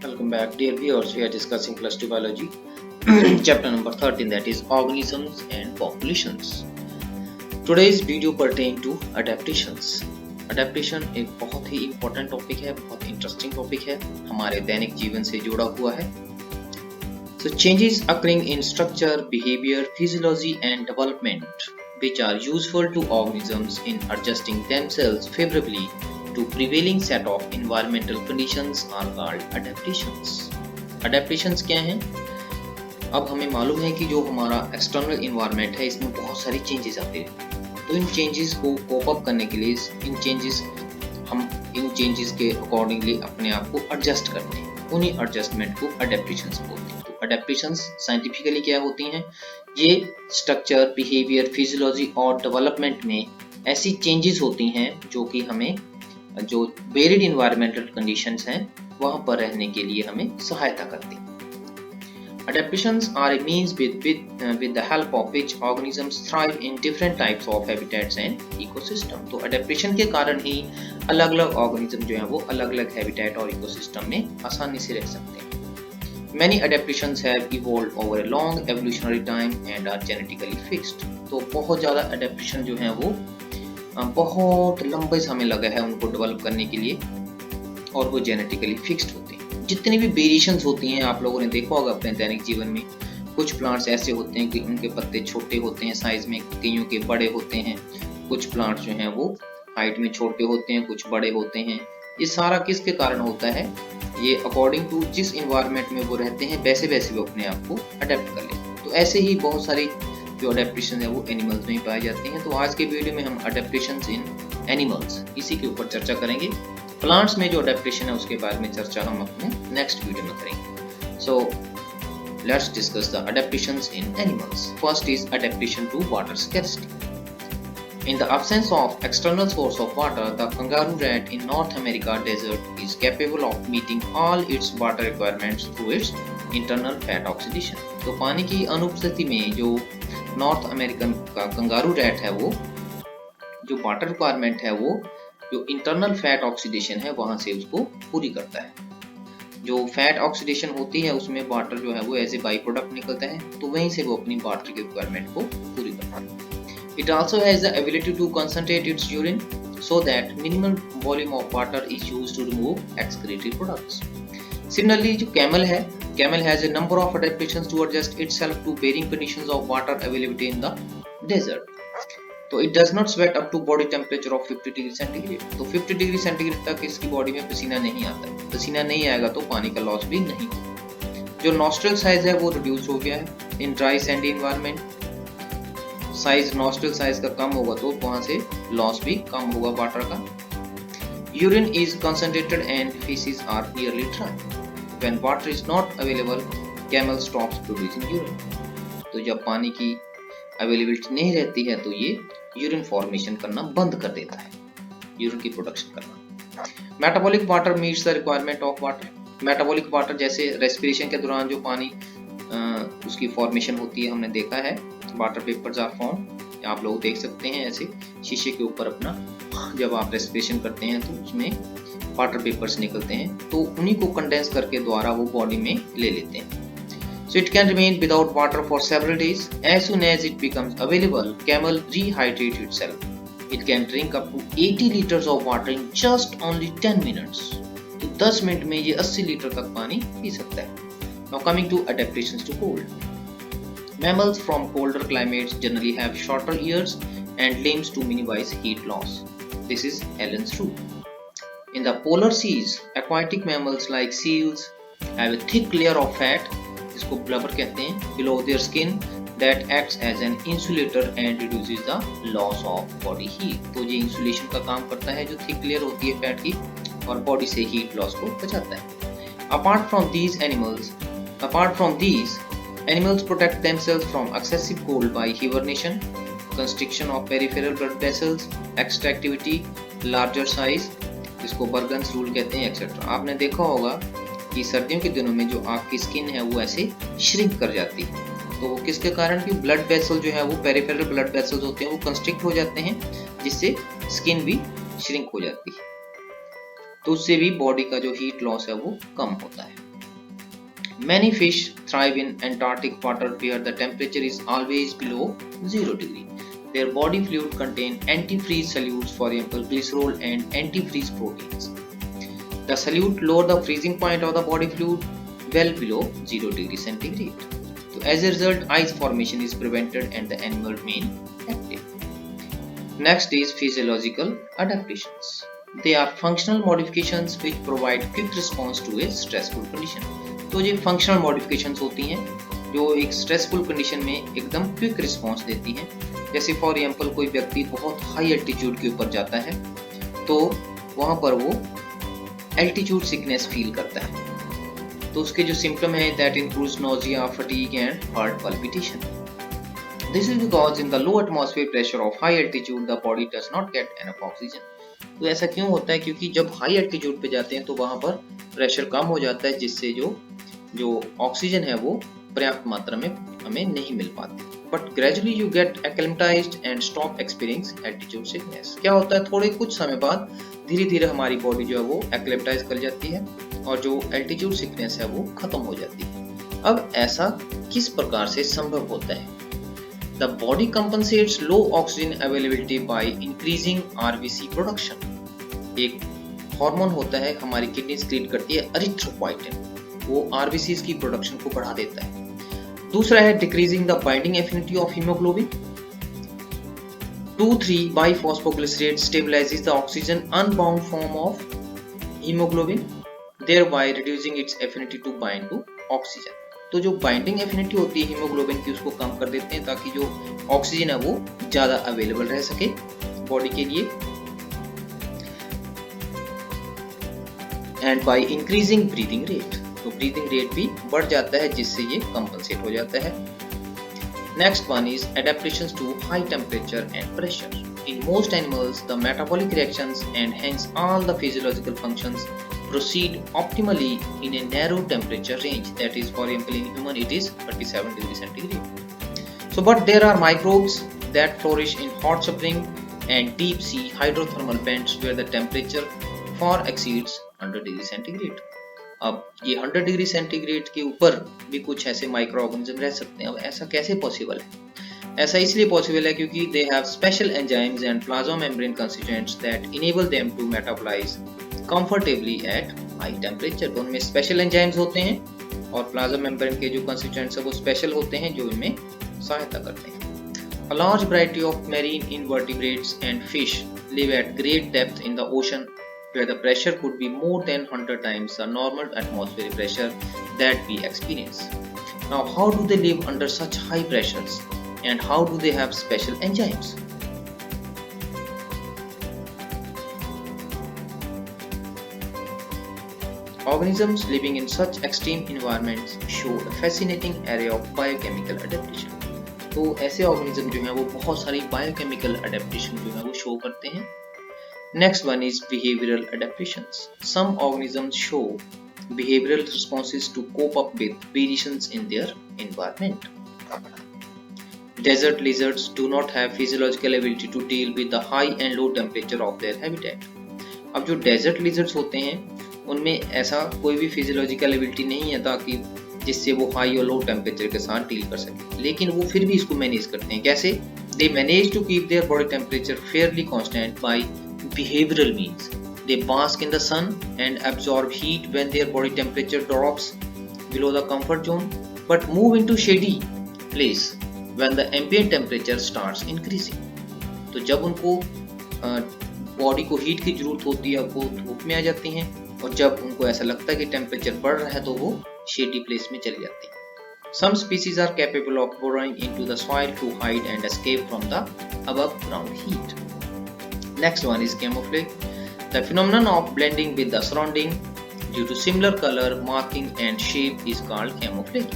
Welcome back, dear viewers. We are discussing plus 2 biology, chapter number 13, that is organisms and populations. Today's video pertain to adaptations. Adaptation एक बहुत ही important topic है, बहुत interesting topic है, हमारे दैनिक जीवन से जुड़ा हुआ है. So changes occurring in structure, behavior, physiology and development which are useful to organisms in adjusting themselves favorably to prevailing set of environmental conditions are called adaptations. Adaptations क्या हैं? अब हमें मालूम है कि जो हमारा एक्सटर्नल इन्वायरमेंट है इसमें बहुत सारी चेंजेस आते हैं, तो इन चेंजेस को कोप अप करने के लिए हम इन चेंजेस के अकॉर्डिंगली अपने आप को एडजस्ट करते हैं. उन्हीं एडजस्टमेंट को अडेप्टेशंस बोलते हैं. तो अडेप्टेशंस साइंटिफिकली क्या होती हैं? ये स्ट्रक्चर, बिहेवियर, फिजियोलॉजी और डेवलपमेंट में ऐसी चेंजेस होती हैं जो कि हमें जो वेरिड इन्वायरमेंटल कंडीशंस हैं वहां पर रहने के लिए हमें सहायता करती हैं. Adaptations are a means with the help of which organisms thrive in different types of habitats and ecosystem. तो adaptation के कारण ही अलग-अलग organism जो हैं वो अलग-अलग habitat और ecosystem में आसानी से रह सकते हैं. Many adaptations have evolved over a long evolutionary time and are genetically fixed. तो बहुत ज़्यादा adaptation जो हैं वो बहुत लंबे समय लगा है उनको डेवलप करने के लिए और वो जेनेटिकली फिक्स्ड होते हैं. जितनी भी वेरिएशंस होती हैं आप लोगों ने देखा होगा अपने दैनिक जीवन में. कुछ प्लांट्स ऐसे होते हैं कि उनके पत्ते छोटे होते हैं साइज में, कईयों के बड़े होते हैं. कुछ प्लांट्स जो हैं वो हाइट में छोटे होते हैं, कुछ बड़े होते हैं. ये सारा किसके कारण होता है? ये अकॉर्डिंग टू जिस इन्वायरमेंट में वो रहते हैं वैसे वैसे वो अपने आप को अडेप्ट कर लेते हैं. तो ऐसे ही बहुत सारी जो अडेप्टेशन है वो एनिमल्स में ही पाए जाते हैं. तो आज के वीडियो में हम अडेप्टेशंस इन एनिमल्स इसी के ऊपर चर्चा करेंगे. प्लांट्स में जो अडेप्टेशन है उसके बारे में चर्चा हम अपने नेक्स्ट वीडियो में करेंगे. So let's discuss the adaptations in animals. First is adaptation to water scarcity. In the absence of external source of water, the kangaroo rat in North America desert is capable of meeting all its water requirements through its internal fat oxidation. तो पानी की अनुपस्थिति में जो north American का kangaroo rat है वो जो वाटर रिक्वायरमेंट है वो जो इंटरनल फैट ऑक्सीडेशन है वहां से उसको पूरी करता है. जो फैट ऑक्सीडेशन होती है उसमें वाटर जो है वो एज ए बाई प्रोडक्ट निकलता है, तो वहीं से वो अपनी वाटर की रिक्वायरमेंट को पूरी करता है. It also has the ability to concentrate its urine so that minimal volume of water is used to remove excretory products. Similarly, जो camel has a number of adaptations to adjust itself to varying conditions of water availability in the desert. तो it does not sweat up to body temperature of 50 degree centigrade. तो 50 degree centigrade तक इसकी body में पसीना नहीं आता है. पसीना नहीं आएगा तो पानी का लॉस भी नहीं होगा. जो नॉस्ट्रल साइज है वो रिड्यूस हो गया है in dry Sandy environment. Size nostril size का कम होगा तो वहां से लॉस भी कम होगा वाटर का. Urine is concentrated and faeces are nearly dry. When water is not available camel stops producing urine. तो जब पानी की अवेलेबिलिटी नहीं रहती है तो ये यूरिन फॉर्मेशन करना बंद कर देता है, यूरिन की प्रोडक्शन करना. Metabolic water meets the requirement of water. Metabolic water जैसे रेस्पिरेशन के दौरान जो पानी उसकी फॉर्मेशन होती है, हमने देखा है वाटर वेपर्स आर फॉर्म. आप लोग देख सकते हैं ऐसे शीशे के ऊपर अपना जब आप रेस्पिरेशन करते हैं तो उसमें वाटर वेपर्स निकलते हैं, तो उन्हीं को कंडेंस करके द्वारा वो बॉडी में ले लेते हैं. So it can remain without water for several days. As soon as it becomes available, camel rehydrates itself. It can drink up to 80 liters of water in just only 10 minutes. तो 10 minute में ये 80 litre तक पानी P सकता है. Now coming to adaptations to cold. Mammals from colder climates generally have shorter ears and limbs to minimize heat loss. This is Allen's rule. In the polar seas, aquatic mammals like seals have a thick layer of fat, जिसको blubber कहते हैं, below their skin that acts as an insulator and reduces the loss of body heat. तो ये insulation का काम करता है जो thick layer होती है फैट की और बॉडी से हीट लॉस को बचाता है. Apart from these, animals protect themselves from excessive cold by hibernation, constriction of peripheral blood vessels, extra activity, larger size, जिसको बर्गन्स रूल कहते हैं, एक्सेट्रा. आपने देखा होगा कि सर्दियों के दिनों में जो आपकी स्किन है वो ऐसे श्रिंक कर जाती है. तो वो किसके कारण? कि ब्लड वेसल जो है वो पेरिफेरल ब्लड वेसल्स होते हैं वो कंस्ट्रिक्ट हो जाते हैं, जिससे स्किन भी श्रिंक हो जाती है. तो उससे भी बॉडी का जो हीट लॉस है वो कम होता है. Many fish thrive in Antarctic water where the temperature is always below 0 degree. Their body fluid contain antifreeze solutes, for example glycerol and antifreeze proteins. The solute lower the freezing point of the body fluid well below 0 degree centigrade. So as a result, ice formation is prevented and the animal remain active. Next is physiological adaptations. They are functional modifications which provide quick response to a stressful condition. तो ये functional modifications होती हैं जो एक stressful condition में एकदम quick response देती हैं. जैसे for example कोई व्यक्ति बहुत high altitude के ऊपर जाता है तो वहाँ पर वो altitude sickness feel करता है. तो उसके जो symptom है that includes nausea, fatigue and heart palpitation. This is because in the low atmosphere pressure of high altitude the body does not get enough oxygen. तो ऐसा क्यों होता है? क्योंकि जब हाई एल्टीट्यूड पे जाते हैं तो वहां पर प्रेशर कम हो जाता है जिससे जो ऑक्सीजन है वो पर्याप्त मात्रा में हमें नहीं मिल पाती. But gradually you get acclimatized and stop experience altitude sickness. क्या होता है थोड़े कुछ समय बाद धीरे धीरे हमारी बॉडी जो है वो एक्लेमेटाइज कर जाती है और जो एल्टीट्यूड सिकनेस है वो खत्म हो जाती है. अब ऐसा किस प्रकार से संभव होता है? The body compensates low oxygen availability by increasing RBC production. एक हार्मोन होता है हमारी किडनी सीक्रेट करती है एरिथ्रोपोइटिन, वो RBCs की प्रोडक्शन को बढ़ा देता है. दूसरा है decreasing the binding affinity of hemoglobin. 2,3 biphosphoglycerate stabilizes the oxygen unbound form of hemoglobin, thereby reducing its affinity to bind to oxygen. तो जो बाइंडिंग एफिनिटी होती है हीमोग्लोबिन की उसको कम कर देते हैं ताकि जो ऑक्सीजन है वो ज्यादा अवेलेबल रह सके बॉडी के लिए. And by increasing breathing rate, तो ब्रीदिंग रेट भी बढ़ जाता है जिससे ये कंपनसेट हो जाता है. Next one is adaptations to high temperature and pressure. In most animals, the metabolic reactions and hence all the physiological functions proceed optimally in a narrow temperature range. That is, for example, in human it is 37 degrees centigrade. So, but there are microbes that flourish in hot spring and deep sea hydrothermal vents where the temperature far exceeds 100 degrees centigrade. अब ये 100 degree centigrade के ऊपर भी कुछ ऐसे micro organism रह सकते हैं. अब ऐसा कैसे पॉसिबल है? ऐसा इसलिए पॉसिबल है क्योंकि they have special enzymes and plasma membrane constituents that enable them to metabolize comfortably at high temperature. तो उनमें स्पेशल एंजाइम्स होते हैं और प्लाज्मा मेम्ब्रेन के जो कंस्टिट्यूएंट्स है वो स्पेशल होते हैं जो इनमें सहायता करते हैं. A large variety of marine invertebrates and fish live at great depth in the ocean where the pressure could be more than 100 times the normal atmospheric pressure that we experience. Now, how do they live under such high pressures? And how do they have special enzymes? Organisms living in such extreme environments show a fascinating array of biochemical adaptation. तो ऐसे organism जो हैं वो बहुत सारी biochemical adaptation जो है वो शो करते हैं. Next one is behavioural adaptations. Some organisms show behavioral responses to cope up with variations in their environment. Desert lizards do not have physiological ability to deal with the high and low temperature of their habitat. अब जो desert lizards होते हैं उनमें ऐसा कोई भी physiological ability नहीं है ताकि जिससे वो हाई और लो टेम्परेचर के साथ डील कर सके, लेकिन वो फिर भी इसको मैनेज करते हैं. कैसे? They manage to keep their body temperature fairly constant by behavioural means. They bask in the sun and absorb heat when their body temperature drops below the comfort zone, but move into shady place when the ambient temperature starts increasing. तो जब उनको body को heat की जरूरत होती है वो धूप में आ जाती हैं और जब उनको ऐसा लगता है कि टेम्परेचर बढ़ रहा है तो वो शेडी प्लेस में चली जाती हैं. Some species are capable of burrowing into the soil to hide and escape from the above ground heat. Next one is camouflage. The phenomenon of blending with the surrounding due to similar color, marking and shape is called camouflage.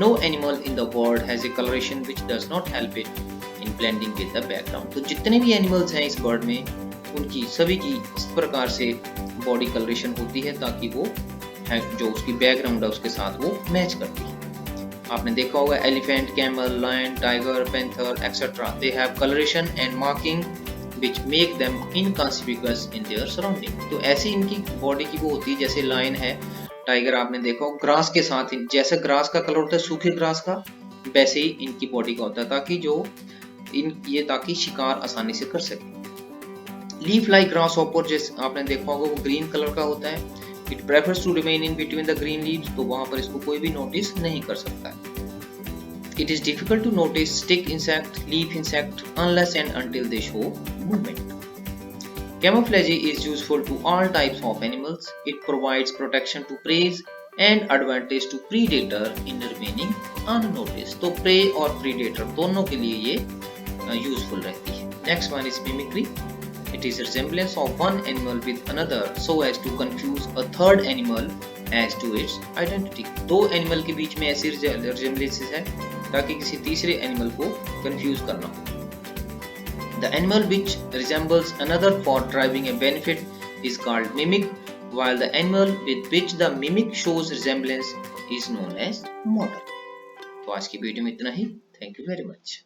No animal in the world has a coloration which does not help it in blending with the background. तो जितने भी animals हैं इस bird में उनकी सभी की इस प्रकार से बॉडी कलरेशन होती है ताकि वो जो उसकी बैकग्राउंड है उसके साथ वो मैच करती है. आपने देखा होगा elephant, camel, lion, tiger, panther etcetera, they have colouration and marking which make them inconspicuous in their surrounding. तो ऐसी इनकी बॉडी की वो होती है. जैसे लायन है टाइगर आपने देखा हो ग्रास के साथ, जैसे ग्रास का कलर होता है सूखे ग्रास का, वैसे ही इनकी बॉडी का होता है, ताकि शिकार आसानी से कर सके। लीफ लाइक ग्रास हॉपर, जैसे आपने देखा होगा वो ग्रीन कलर का होता है। It prefers to remain in between the green leaves, तो वहां पर इसको कोई भी नोटिस नहीं कर सकता है। It is difficult to notice stick insect, leaf insect unless and until they show movement. Camouflage is useful to all types of animals. It provides protection to prey and advantage to predator in remaining unnoticed. तो prey और predator दोनों के लिए ये useful रहती है। Next one is mimicry. It is resemblance of one animal with another so as to confuse a third animal as to its identity. दो animal के बीच में ऐसी resemblances है ताकि किसी तीसरे animal को confuse करना हो। The animal which resembles another for deriving a benefit is called mimic, while the animal with which the mimic shows resemblance is known as model. तो आज की वीडियो में इतना ही। Thank you very much.